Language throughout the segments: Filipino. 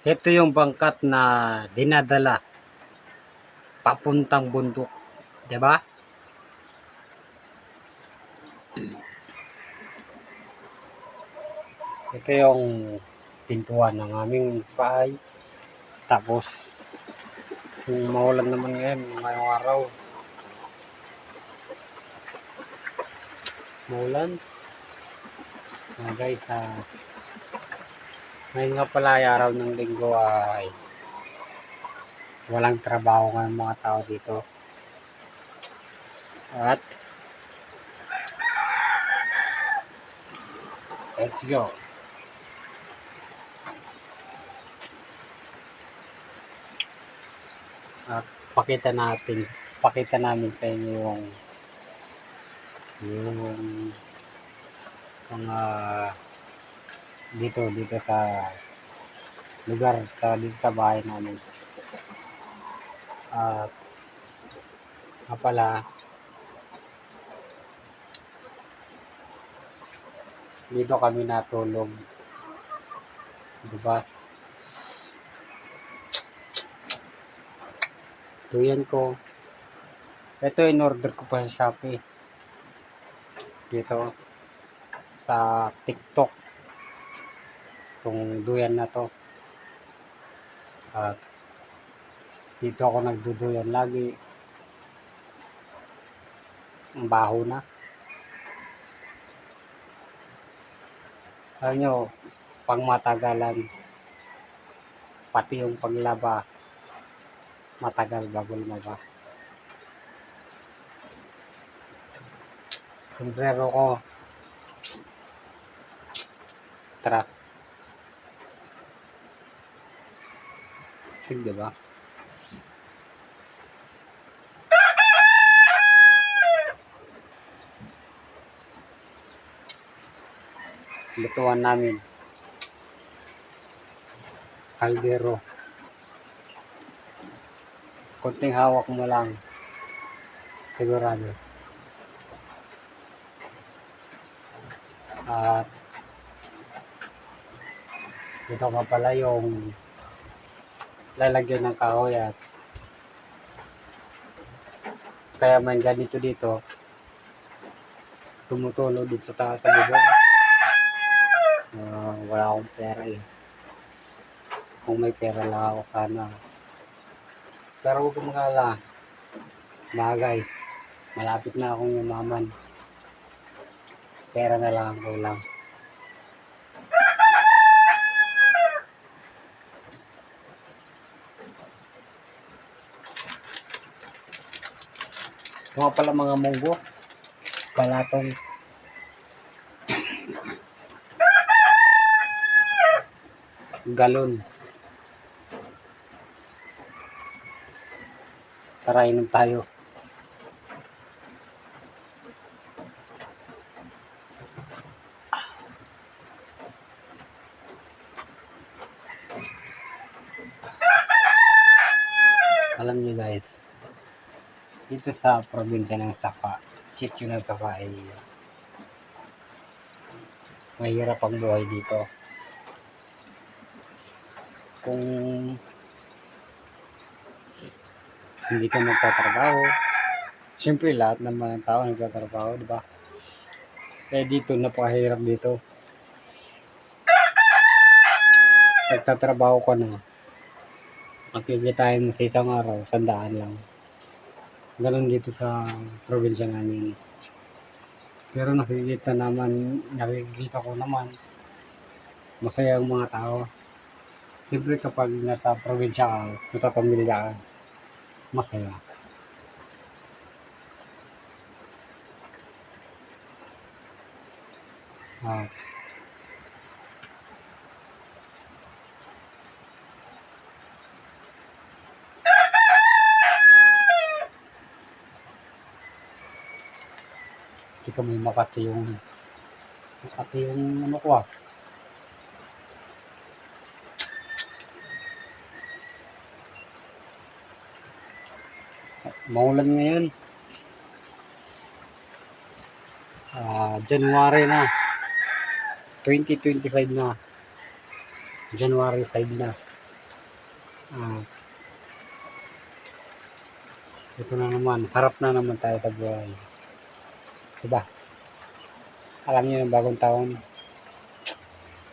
Ito yung bangkat na dinadala papuntang bundok, 'di ba? Ito yung pintuan ng aming bahay. Tapos, kung maulan naman ngayon, ngayong araw, maulan. Guys, ngayon nga pala ay araw ng linggo ay walang trabaho ng mga tao dito. At, let's go. At pakita namin sa inyo yung mga dito sa lugar dito sa bahay namin. At pala dito kami natulog, di ba? Tuyan ko. Ito in order ko pa sa Shopee. Dito sa TikTok. Itong duyan na to. At dito ako nagduduyan lagi. Ang baho na. Alam nyo, pang matagalan, pati yung paglaba, matagal bago lumaba. Sombrero ko. Tara. Stig, diba? Lutuan namin. Kaldero. Konting hawak mo lang. Sigurado. At ito pa pala yung lalagyan ng kahoy at kaya man ganito dito tumutulo din sa taas sa bubong. Wala akong pera eh. Kung may pera lang ako sana. Pero huwag kang mag-alala. Mga guys, malapit na akong yumaman. Pera na lang ang kulang. Mga pala mga munggo. Kalatong. Galon. Tara, inom tayo. Alam niyo guys, dito sa probinsya ng Sapa, sitio ng Sapa ay mahirap ang buhay dito. Kung hindi ka magtatrabaho, siyempre lahat ng mga tao nagtatrabaho, di ba? Eh dito, napakahirap dito. Nagtatrabaho ka na, makikitain mo sa isang araw, 100 lang. Ganun dito sa probinsya namin. Pero nakikita ko naman, masaya ang mga tao. Siyempre kapag nasa probinsya ka, nasa pamilya ka, masaya. Hindi kami makati yung ano ko Maulan ngayon. January na. 2025 na. January 5 na. Ah, ito na naman, harap na naman tayo sa buhay. Diba? Alam niyo yung bagong taon,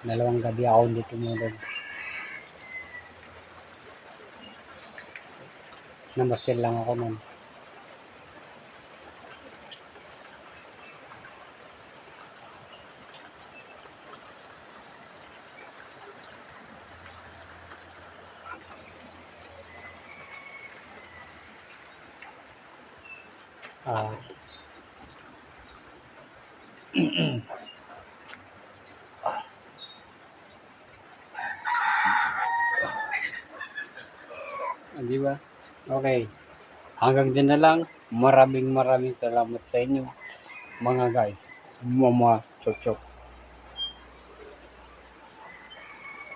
2 gabi ako hindi tumulog. Namasyal lang ako nun. Ah, di ba? Okay. Hanggang dyan na lang. Maraming salamat sa inyo, mga guys. Mama, chok chok.